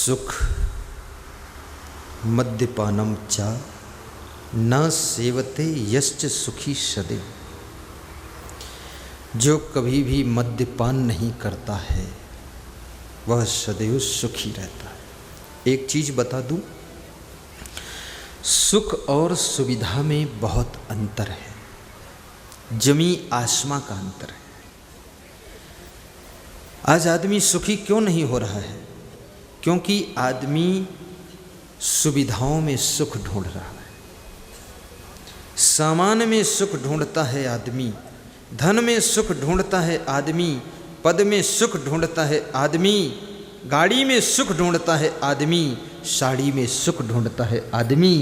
सुख मद्यपानम चा न सेवते यश्च सुखी सदैव। जो कभी भी मद्यपान नहीं करता है वह सदैव सुखी रहता है। एक चीज बता दूं, सुख और सुविधा में बहुत अंतर है, जमी आसमां का अंतर है। आज आदमी सुखी क्यों नहीं हो रहा है? क्योंकि आदमी सुविधाओं में सुख ढूंढ रहा है, सामान में सुख ढूंढता है आदमी, धन में सुख ढूंढता है आदमी, पद में सुख ढूंढता है आदमी, गाड़ी में सुख ढूंढता है आदमी, साड़ी में सुख ढूंढता है आदमी।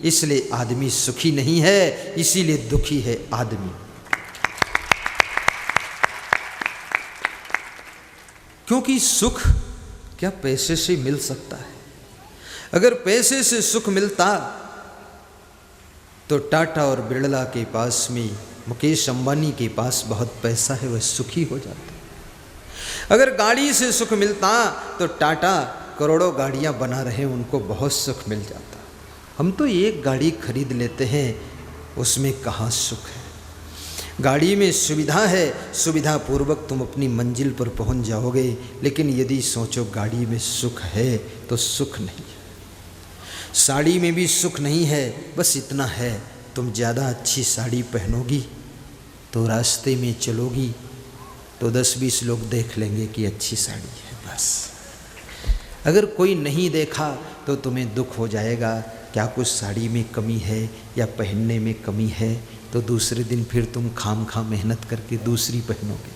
इसलिए आदमी सुखी नहीं है, इसीलिए दुखी है आदमी। क्योंकि सुख क्या पैसे से मिल सकता है? अगर पैसे से सुख मिलता तो टाटा और बिरला के पास में, मुकेश अंबानी के पास बहुत पैसा है, वह सुखी हो जाता। अगर गाड़ी से सुख मिलता तो टाटा करोड़ों गाड़ियां बना रहे, उनको बहुत सुख मिल जाता। हम तो एक गाड़ी खरीद लेते हैं, उसमें कहाँ सुख है? गाड़ी में सुविधा है, सुविधा पूर्वक तुम अपनी मंजिल पर पहुंच जाओगे, लेकिन यदि सोचो गाड़ी में सुख है तो सुख नहीं है। साड़ी में भी सुख नहीं है, बस इतना है, तुम ज़्यादा अच्छी साड़ी पहनोगी तो रास्ते में चलोगी तो 10-20 लोग देख लेंगे कि अच्छी साड़ी है, बस। अगर कोई नहीं देखा तो तुम्हें दुख हो जाएगा, क्या कुछ साड़ी में कमी है या पहनने में कमी है, तो दूसरे दिन फिर तुम खामखा मेहनत करके दूसरी पहनोगे।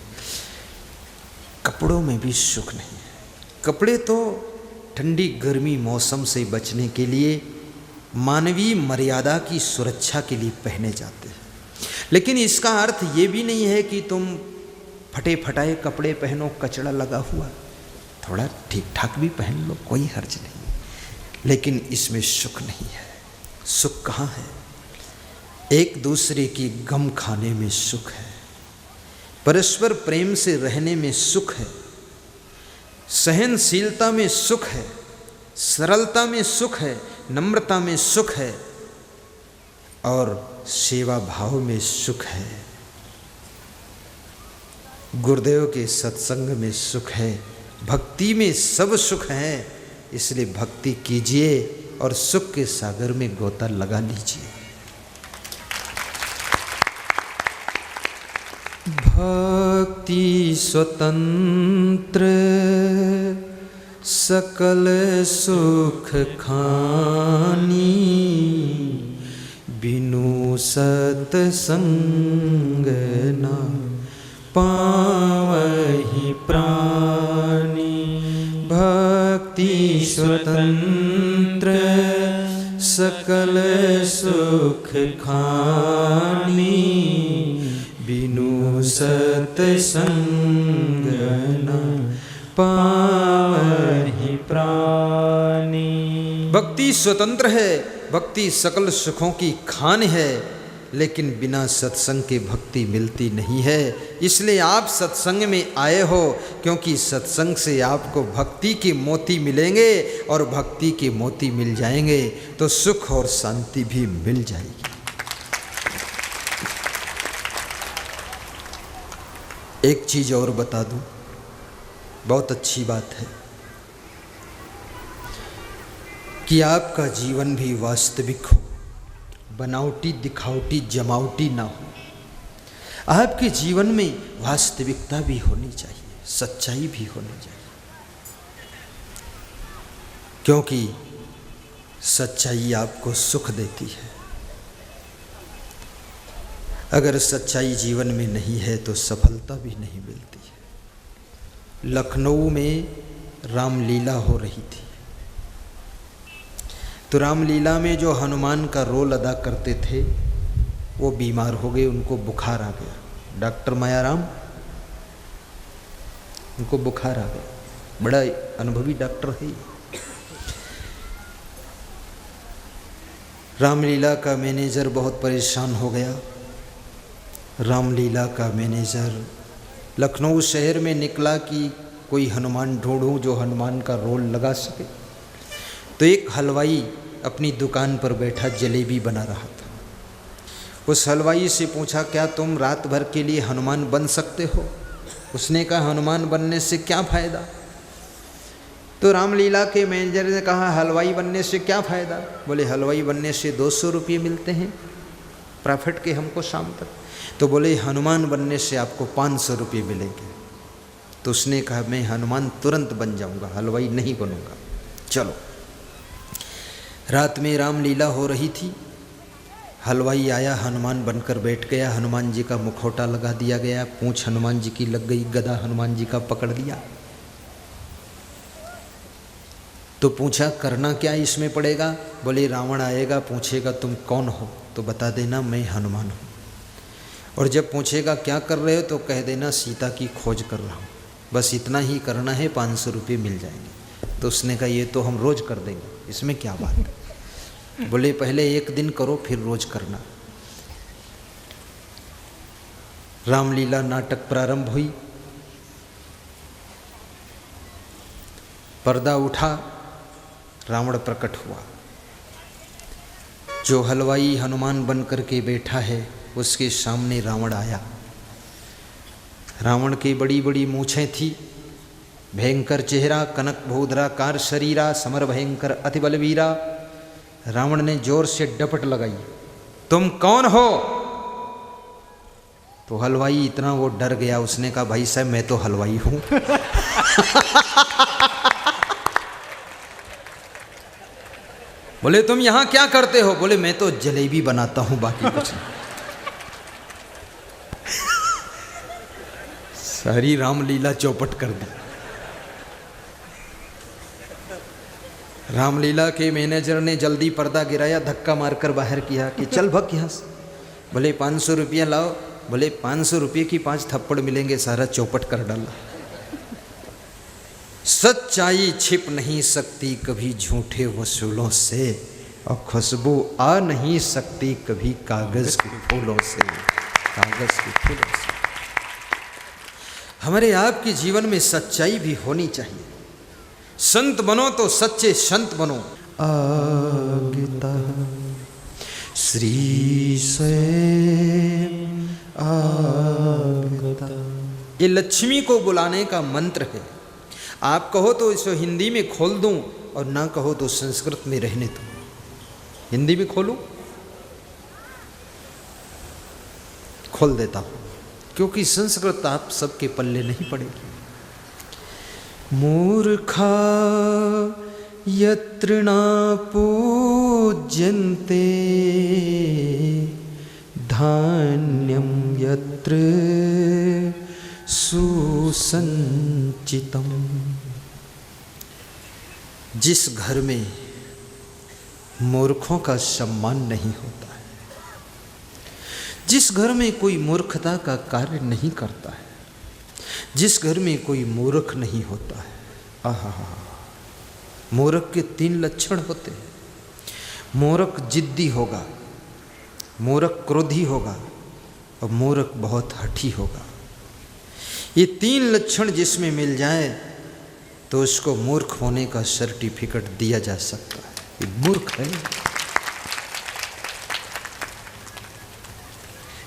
कपड़ों में भी सुख नहीं है। कपड़े तो ठंडी गर्मी मौसम से बचने के लिए, मानवीय मर्यादा की सुरक्षा के लिए पहने जाते हैं, लेकिन इसका अर्थ ये भी नहीं है कि तुम फटे फटाए कपड़े पहनो, कचड़ा लगा हुआ। थोड़ा ठीक ठाक भी पहन लो, कोई हर्ज नहीं, लेकिन इसमें सुख नहीं है। सुख कहाँ है? एक दूसरे की गम खाने में सुख है, परस्पर प्रेम से रहने में सुख है, सहनशीलता में सुख है, सरलता में सुख है, नम्रता में सुख है और सेवा भाव में सुख है। गुरुदेव के सत्संग में सुख है, भक्ति में सब सुख है। इसलिए भक्ति कीजिए और सुख के सागर में गोता लगा लीजिए। भक्ति स्वतंत्र सकल सुख खानी, बिनु सत्संग न पावहि प्राणी। भक्ति स्वतंत्र सकल सुख खानी, बिनु सत्संग न पावहि प्राणी। भक्ति स्वतंत्र है, भक्ति सकल सुखों की खान है, लेकिन बिना सत्संग के भक्ति मिलती नहीं है। इसलिए आप सत्संग में आए हो, क्योंकि सत्संग से आपको भक्ति के मोती मिलेंगे, और भक्ति के मोती मिल जाएंगे तो सुख और शांति भी मिल जाएगी। एक चीज और बता दूं, बहुत अच्छी बात है कि आपका जीवन भी वास्तविक हो, बनावटी दिखावटी जमावटी ना हो। आपके जीवन में वास्तविकता भी होनी चाहिए, सच्चाई भी होनी चाहिए, क्योंकि सच्चाई आपको सुख देती है। अगर सच्चाई जीवन में नहीं है तो सफलता भी नहीं मिलती है। लखनऊ में रामलीला हो रही थी, तो रामलीला में जो हनुमान का रोल अदा करते थे वो बीमार हो गए, उनको बुखार आ गया। डॉक्टर मायाराम, उनको बुखार आ गया, बड़ा अनुभवी डॉक्टर है। रामलीला का मैनेजर बहुत परेशान हो गया। रामलीला का मैनेजर लखनऊ शहर में निकला कि कोई हनुमान ढूंढूं जो हनुमान का रोल लगा सके। तो एक हलवाई अपनी दुकान पर बैठा जलेबी बना रहा था। उस हलवाई से पूछा, क्या तुम रात भर के लिए हनुमान बन सकते हो? उसने कहा, हनुमान बनने से क्या फ़ायदा? तो रामलीला के मैनेजर ने कहा, हलवाई बनने से क्या फ़ायदा? बोले, हलवाई बनने से 200 रुपये मिलते हैं प्रॉफिट के हमको शाम तक। तो बोले, हनुमान बनने से आपको 500 रुपये मिलेंगे। तो उसने कहा, मैं हनुमान तुरंत बन जाऊंगा, हलवाई नहीं बनूंगा। चलो, रात में रामलीला हो रही थी। हलवाई आया, हनुमान बनकर बैठ गया। हनुमान जी का मुखौटा लगा दिया गया, पूंछ हनुमान जी की लग गई, गदा हनुमान जी का पकड़ लिया। तो पूछा, करना क्या इसमें पड़ेगा? बोले, रावण आएगा, पूछेगा तुम कौन हो, तो बता देना मैं हनुमान हूँ। और जब पूछेगा क्या कर रहे हो, तो कह देना सीता की खोज कर रहा हूँ। बस इतना ही करना है, 500 रुपये मिल जाएंगे। तो उसने कहा, ये तो हम रोज़ कर देंगे, इसमें क्या बात है? बोले, पहले एक दिन करो, फिर रोज करना। रामलीला नाटक प्रारंभ हुई। पर्दा उठा, रावण प्रकट हुआ। जो हलवाई हनुमान बन करके बैठा है, उसके सामने रावण आया। रावण की बड़ी बड़ी मूछें थी, भयंकर चेहरा, कनक भूधराकार शरीरा, समर भयंकर अति बलवीरा। रावण ने जोर से डपट लगाई, तुम कौन हो? तो हलवाई इतना वो डर गया, उसने कहा, भाई साहब मैं तो हलवाई हूं। बोले, तुम यहां क्या करते हो? बोले, मैं तो जलेबी बनाता हूं, बाकी कुछ नहीं। सारी रामलीला चौपट कर दी। रामलीला के मैनेजर ने जल्दी पर्दा गिराया, धक्का मारकर बाहर किया कि चल भग यहाँ से। बोले, 500 रुपया लाओ। बोले, 500 रुपये की 5 थप्पड़ मिलेंगे। सारा चौपट कर डाला। सच्चाई छिप नहीं सकती कभी झूठे वसूलों से, और खुशबू आ नहीं सकती कभी कागज के फूलों से। कागज के फूलों से हमारे आपके जीवन में सच्चाई भी होनी चाहिए। संत बनो तो सच्चे संत बनो। आगता श्री से आगता, ये लक्ष्मी को बुलाने का मंत्र है। आप कहो तो इसको हिंदी में खोल दूं, और ना कहो तो संस्कृत में रहने दो। हिंदी में खोलूं? खोल देता हूं, क्योंकि संस्कृत आप सबके पल्ले नहीं पड़ेगी। मूर्खा यत्र न पूज्यन्ते, धान्यं यत्र सुसंचितम। जिस घर में मूर्खों का सम्मान नहीं होता है, जिस घर में कोई मूर्खता का कार्य नहीं करता है, जिस घर में कोई मूर्ख नहीं होता है, आहा, मूर्ख के 3 लक्षण होते हैं। मूर्ख जिद्दी होगा, मूर्ख क्रोधी होगा, और मूर्ख बहुत हठी होगा। ये 3 लक्षण जिसमें मिल जाए तो उसको मूर्ख होने का सर्टिफिकेट दिया जा सकता है। ये मूर्ख है।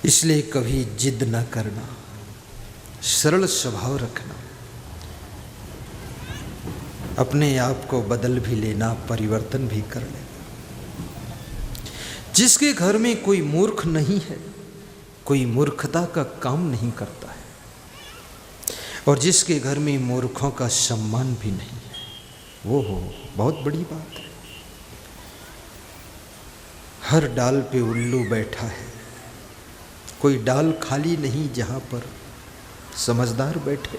इसलिए कभी जिद न करना, सरल स्वभाव रखना, अपने आप को बदल भी लेना, परिवर्तन भी कर लेना। जिसके घर में कोई मूर्ख नहीं है, कोई मूर्खता का काम नहीं करता है, और जिसके घर में मूर्खों का सम्मान भी नहीं है, वो हो बहुत बड़ी बात है। हर डाल पे उल्लू बैठा है, कोई डाल खाली नहीं जहां पर समझदार बैठे।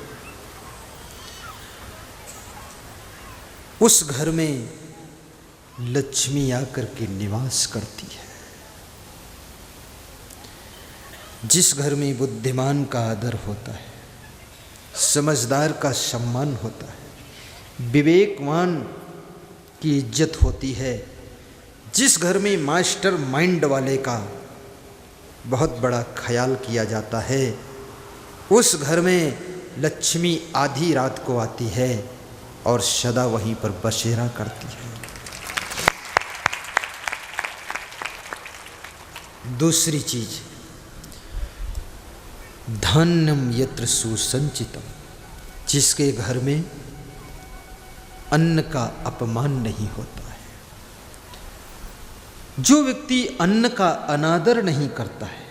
उस घर में लक्ष्मी आकर के निवास करती है। जिस घर में बुद्धिमान का आदर होता है, समझदार का सम्मान होता है, विवेकवान की इज्जत होती है, जिस घर में मास्टर माइंड वाले का बहुत बड़ा ख्याल किया जाता है, उस घर में लक्ष्मी आधी रात को आती है और सदा वहीं पर बसेरा करती है। दूसरी चीज, धान्यम यत्र सुसंचितम, जिसके घर में अन्न का अपमान नहीं होता है। जो व्यक्ति अन्न का अनादर नहीं करता है,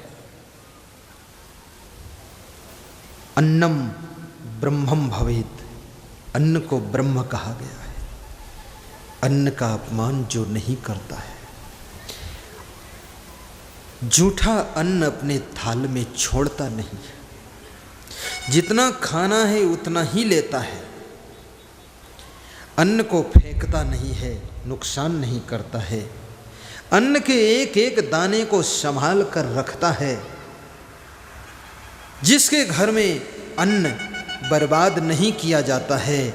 अन्नम ब्रह्मम भवेत्, अन्न को ब्रह्म कहा गया है। अन्न का अपमान जो नहीं करता है, जूठा अन्न अपने थाल में छोड़ता नहीं है, जितना खाना है उतना ही लेता है, अन्न को फेंकता नहीं है, नुकसान नहीं करता है, अन्न के एक एक दाने को संभाल कर रखता है। जिसके घर में अन्न बर्बाद नहीं किया जाता है,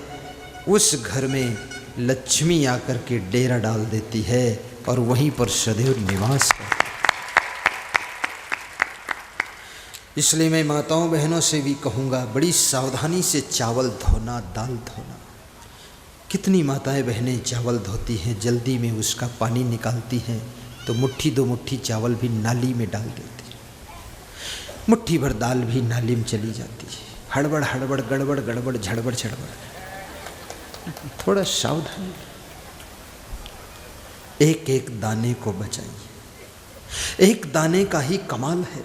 उस घर में लक्ष्मी आकर के डेरा डाल देती है और वहीं पर सदैव निवास करती है। इसलिए मैं माताओं बहनों से भी कहूँगा, बड़ी सावधानी से चावल धोना, दाल धोना। कितनी माताएं बहनें चावल धोती हैं, जल्दी में उसका पानी निकालती हैं तो मुट्ठी दो मुट्ठी चावल भी नाली में डाल देती है, मुट्ठी भर दाल भी नाली में चली जाती है। हड़बड़ हड़बड़, गड़बड़ गड़बड़, झड़बड़ झड़बड़। थोड़ा सावधानी, एक एक दाने को बचाइए। एक दाने का ही कमाल है।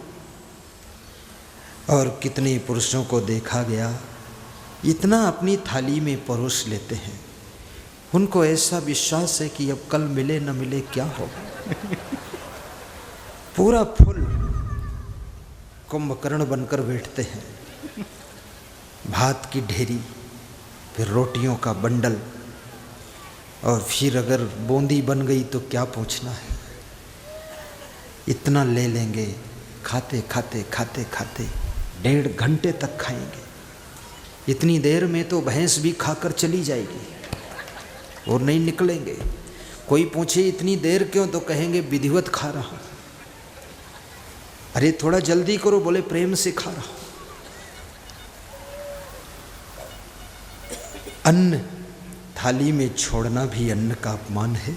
और कितने पुरुषों को देखा गया, इतना अपनी थाली में परोस लेते हैं, उनको ऐसा विश्वास है कि अब कल मिले न मिले क्या होगा। पूरा फुल कुंभकर्ण बनकर बैठते हैं। भात की ढेरी, फिर रोटियों का बंडल, और फिर अगर बूंदी बन गई तो क्या पूछना है। इतना ले लेंगे, खाते खाते खाते खाते 1.5 घंटे तक खाएंगे। इतनी देर में तो भैंस भी खाकर चली जाएगी और नहीं निकलेंगे। कोई पूछे इतनी देर क्यों, तो कहेंगे विधिवत खा रहा हूं। अरे थोड़ा जल्दी करो, बोले प्रेम से खा रहा हूं। अन्न थाली में छोड़ना भी अन्न का अपमान है।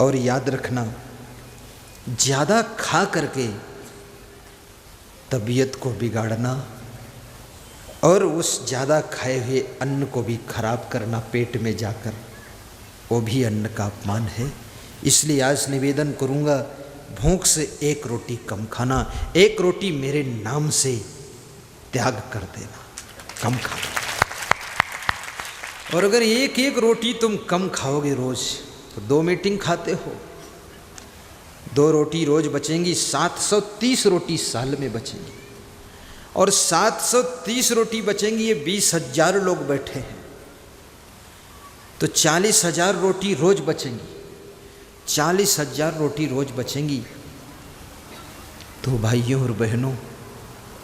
और याद रखना, ज्यादा खा करके तबीयत को बिगाड़ना और उस ज़्यादा खाए हुए अन्न को भी खराब करना पेट में जाकर, वो भी अन्न का अपमान है। इसलिए आज निवेदन करूँगा, भूख से 1 रोटी कम खाना, 1 रोटी मेरे नाम से त्याग कर देना, कम खाना। और अगर 1-1 रोटी तुम कम खाओगे रोज, तो 2 मीटिंग खाते हो, 2 रोटी रोज बचेंगी, 730 रोटी साल में बचेंगी। और 730 रोटी बचेंगी, ये 20,000 लोग बैठे हैं, तो 40,000 रोटी रोज बचेंगी। 40,000 रोटी रोज बचेंगी। तो भाइयों और बहनों,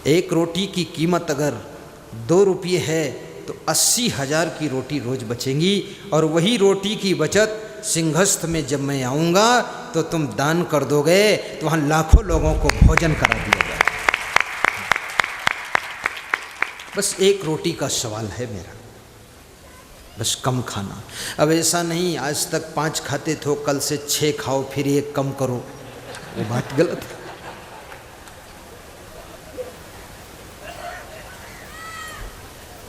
1 रोटी की कीमत अगर 2 रुपये है तो 80,000 की रोटी रोज बचेंगी। और वही रोटी की बचत सिंहस्थ में जब मैं आऊँगा तो तुम दान कर दोगे, तो वहाँ लाखों लोगों को भोजन करा दिया जाएगा। बस 1 रोटी का सवाल है मेरा, बस कम खाना। अब ऐसा नहीं आज तक 5 खाते थे, कल से 6 खाओ, फिर 1 कम करो, वो बात गलत है।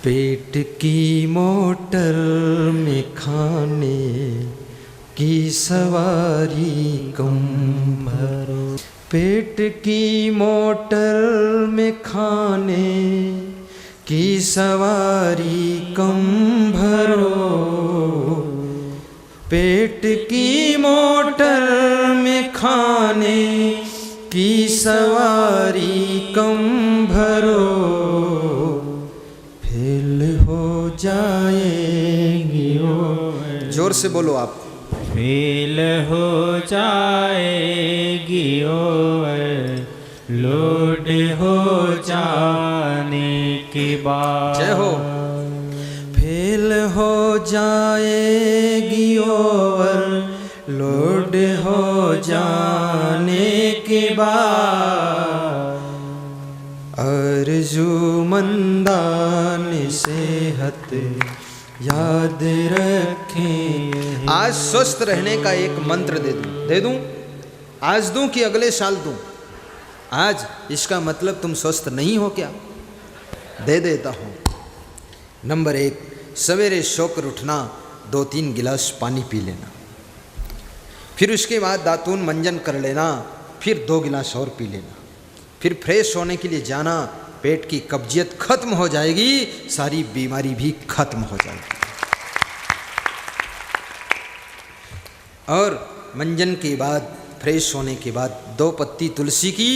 पेट की मोटर में खाने की सवारी कम भरो, पेट की मोटर में खाने की सवारी कम भरो, पेट की मोटर में खाने की सवारी कम भरो, फेल हो जाएगी ओ। जोर से बोलो आप। फेल हो जाएगी ओ, लोड हो जाने के बाद। जय हो। फेल हो जाएगी ओवर लोड हो जाने के बाद, अर्जू मंदान सेहत याद रखें। आज स्वस्थ रहने का एक मंत्र दे दूं आज दूं कि अगले साल दूं? आज इसका मतलब तुम स्वस्थ नहीं हो क्या? दे देता हूँ। नंबर 1, सवेरे सोकर उठना, 2-3 गिलास पानी पी लेना, फिर उसके बाद दातून मंजन कर लेना, फिर 2 गिलास और पी लेना, फिर फ्रेश होने के लिए जाना, पेट की कब्जियत खत्म हो जाएगी, सारी बीमारी भी खत्म हो जाएगी। और मंजन के बाद, फ्रेश होने के बाद 2 पत्ती तुलसी की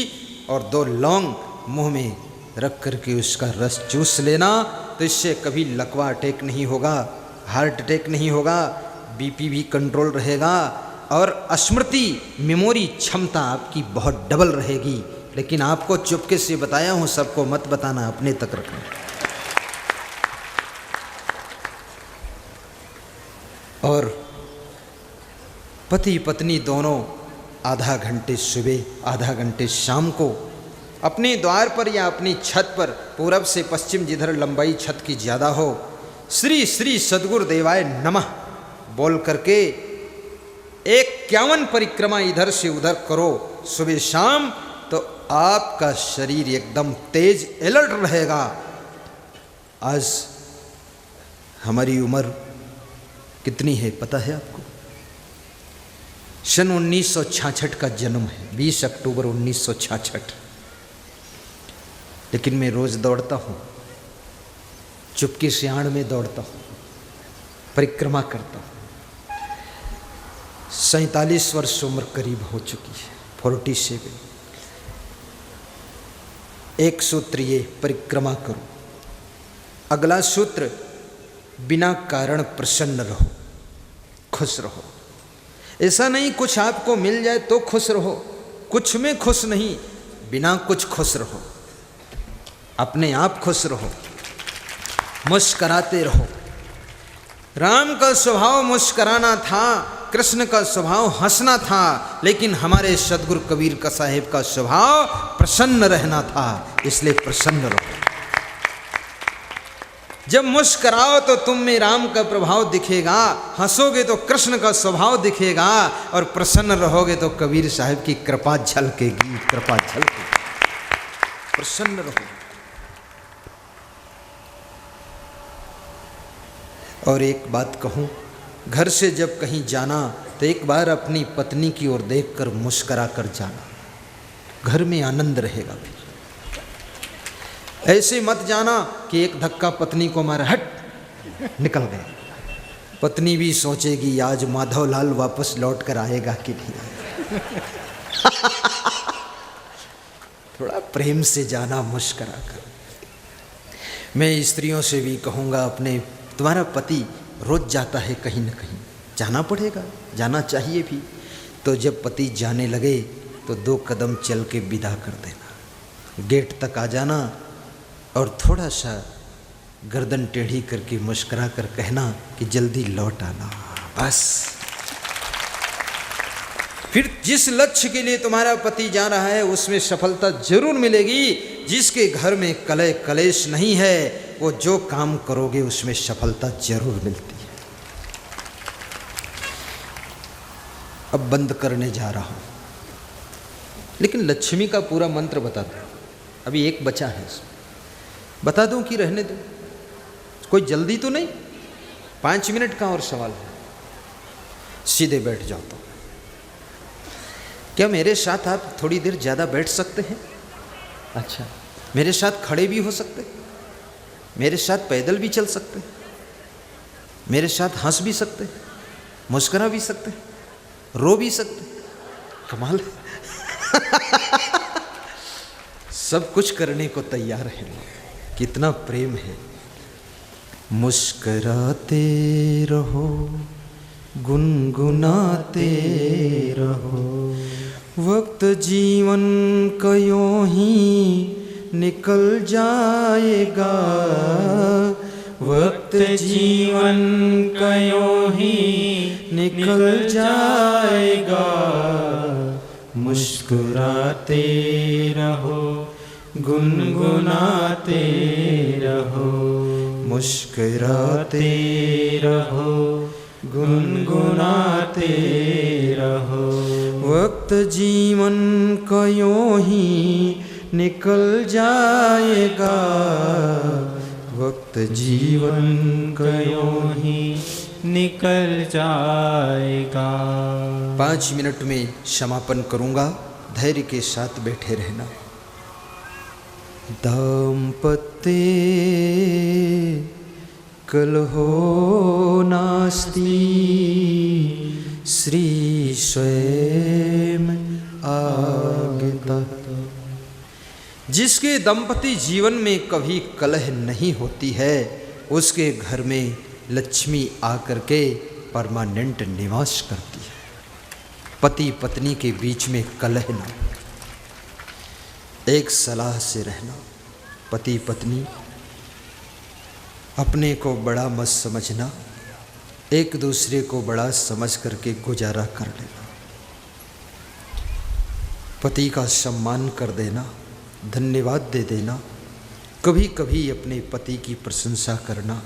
और 2 लौंग मुंह में रख करके उसका रस चूस लेना, तो इससे कभी लकवा अटैक नहीं होगा, हार्ट अटैक नहीं होगा, बीपी भी कंट्रोल रहेगा और स्मृति मेमोरी क्षमता आपकी बहुत डबल रहेगी। लेकिन आपको चुपके से बताया हूँ, सबको मत बताना, अपने तक रखना। और पति पत्नी दोनों आधा घंटे सुबह, आधा घंटे शाम को अपने द्वार पर या अपनी छत पर, पूरब से पश्चिम जिधर लंबाई छत की ज़्यादा हो, श्री श्री सद्गुरुदेवाय नमः बोल करके 51 परिक्रमा इधर से उधर करो सुबह शाम, तो आपका शरीर एकदम तेज अलर्ट रहेगा। आज हमारी उम्र कितनी है पता है आपको? सन 1966 का जन्म है, 20 अक्टूबर 1966। लेकिन मैं रोज दौड़ता हूँ, चुपके से आड़ में दौड़ता हूँ, परिक्रमा करता हूँ। 47 वर्ष उम्र करीब हो चुकी है, 47। एक सूत्र ये, परिक्रमा करो। अगला सूत्र, बिना कारण प्रसन्न रहो, खुश रहो। ऐसा नहीं कुछ आपको मिल जाए तो खुश रहो, कुछ में खुश नहीं, बिना कुछ खुश रहो, अपने आप खुश रहो, मुस्कराते रहो। राम का स्वभाव मुस्कराना था, कृष्ण का स्वभाव हंसना था, लेकिन हमारे सदगुरु कबीर का साहेब का स्वभाव प्रसन्न रहना था, इसलिए प्रसन्न रहो। जब मुस्कराओ तो तुम में राम का प्रभाव दिखेगा, हंसोगे तो कृष्ण का स्वभाव दिखेगा, और प्रसन्न रहोगे तो कबीर साहब की कृपा झलकेगी, कृपा झलकेगी। प्रसन्न रहो। और एक बात कहूँ, घर से जब कहीं जाना तो एक बार अपनी पत्नी की ओर देखकर मुस्करा कर जाना, घर में आनंद रहेगा। फिर ऐसे मत जाना कि एक धक्का पत्नी को मारा, हट निकल गए। पत्नी भी सोचेगी आज माधवलाल वापस लौट कर आएगा कि नहीं। थोड़ा प्रेम से जाना, मुस्करा कर। मैं स्त्रियों से भी कहूँगा, अपने तुम्हारा पति रोज जाता है कहीं ना कहीं, जाना पड़ेगा, जाना चाहिए भी, तो जब पति जाने लगे तो 2 कदम चल के विदा कर देना, गेट तक आ जाना और थोड़ा सा गर्दन टेढ़ी करके मुस्कुरा कर कहना कि जल्दी लौट आना, बस। फिर जिस लक्ष्य के लिए तुम्हारा पति जा रहा है उसमें सफलता जरूर मिलेगी। जिसके घर में कलह कलेश नहीं है, वो जो काम करोगे उसमें सफलता जरूर मिलती है। अब बंद करने जा रहा हूं, लेकिन लक्ष्मी का पूरा मंत्र बता दो। अभी एक बचा है, बता दूं कि रहने दो? कोई जल्दी तो नहीं, 5 मिनट का और सवाल है, सीधे बैठ जाओ। तो क्या मेरे साथ आप थोड़ी देर ज़्यादा बैठ सकते हैं? अच्छा, मेरे साथ खड़े भी हो सकते, मेरे साथ पैदल भी चल सकते, मेरे साथ हंस भी सकते, मुस्कुरा भी सकते, रो भी सकते। कमाल सब कुछ करने को तैयार है, कितना प्रेम है। मुस्कुराते रहो, गुनगुनाते रहो, वक्त जीवन का यूं ही निकल जाएगा, वक्त जीवन का यूं ही निकल जाएगा। मुस्कुराते रहो, गुनगुनाते रहो, मुस्कुराते रहो, गुनगुनाते रहो, वक्त जीवन का यूं ही निकल जाएगा, वक्त जीवन का यूं ही निकल जाएगा। 5 मिनट में समापन करूंगा, धैर्य के साथ बैठे रहना। दाम्पत्ये कलहो नास्ति, श्री स्वयं आगतः। जिसके दंपति जीवन में कभी कलह नहीं होती है, उसके घर में लक्ष्मी आकर के परमानेंट निवास करती है। पति पत्नी के बीच में कलह न, एक सलाह से रहना। पति पत्नी अपने को बड़ा मत समझना, एक दूसरे को बड़ा समझ करके गुजारा कर लेना। पति का सम्मान कर देना, धन्यवाद दे देना। कभी कभी अपने पति की प्रशंसा करना,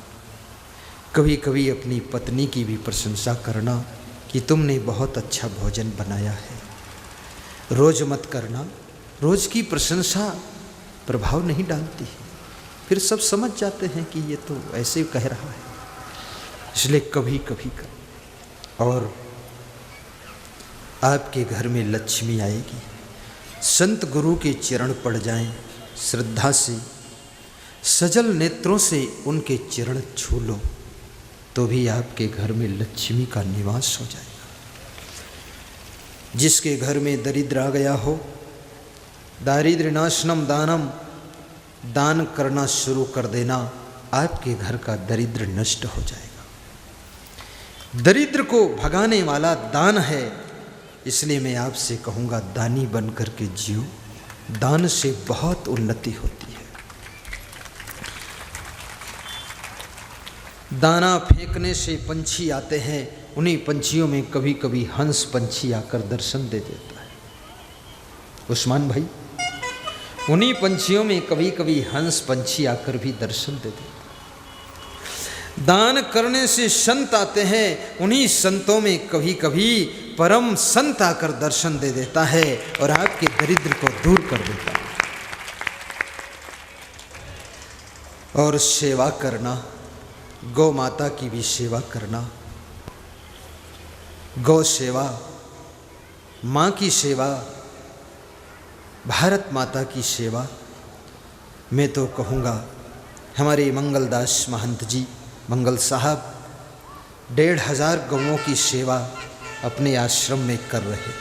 कभी कभी अपनी पत्नी की भी प्रशंसा करना कि तुमने बहुत अच्छा भोजन बनाया है। रोज़ मत करना, रोज़ की प्रशंसा प्रभाव नहीं डालती है, फिर सब समझ जाते हैं कि ये तो ऐसे कह रहा है, इसलिए कभी कभी कर। और आपके घर में लक्ष्मी आएगी, संत गुरु के चरण पड़ जाएं, श्रद्धा से सजल नेत्रों से उनके चरण छू लो, तो भी आपके घर में लक्ष्मी का निवास हो जाएगा। जिसके घर में दरिद्र आ गया हो, दारिद्र्य नाशनम दानम, दान करना शुरू कर देना, आपके घर का दरिद्र नष्ट हो जाएगा। दरिद्र को भगाने वाला दान है, इसलिए मैं आपसे कहूँगा दानी बन करके जियो, दान से बहुत उन्नति होती है। दाना फेंकने से पंछी आते हैं, उन्हीं पंछियों में कभी कभी हंस पंछी आकर दर्शन दे देता है। उस्मान भाई, उन्हीं पंछियों में कभी कभी हंस पंछी आकर भी दर्शन दे देता है। दान करने से संत आते हैं, उन्हीं संतों में कभी कभी परम संत आकर दर्शन दे देता है और आपके दरिद्र को दूर कर देता है। और सेवा करना, गौ माता की भी सेवा करना। गौ सेवा, माँ की सेवा, भारत माता की सेवा। मैं तो कहूँगा हमारे मंगलदास महंत जी, मंगल साहब 1,500 गौओं की सेवा अपने आश्रम में कर रहे।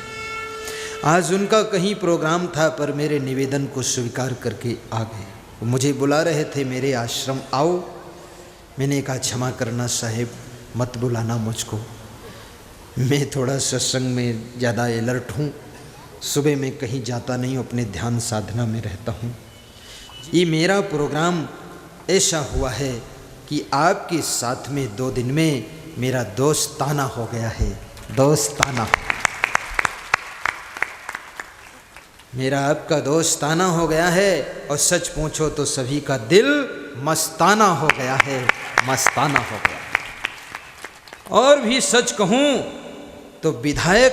आज उनका कहीं प्रोग्राम था, पर मेरे निवेदन को स्वीकार करके आ गए। वो मुझे बुला रहे थे, मेरे आश्रम आओ। मैंने कहा क्षमा करना साहेब, मत बुलाना मुझको, मैं थोड़ा सत्संग में ज़्यादा अलर्ट हूँ, सुबह में कहीं जाता नहीं हूँ, अपने ध्यान साधना में रहता हूँ। ये मेरा प्रोग्राम ऐसा हुआ है कि आपके साथ में 2 दिन में मेरा दोस्ताना हो गया है। दोस्ताना, मेरा आपका दोस्ताना हो गया है, और सच पूछो तो सभी का दिल मस्ताना हो गया है, मस्ताना हो गया। और भी सच कहूँ तो विधायक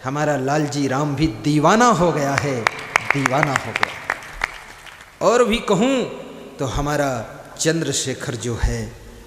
हमारा लालजी राम भी दीवाना हो गया है, दीवाना हो गया। और भी कहूँ तो हमारा चंद्रशेखर जो है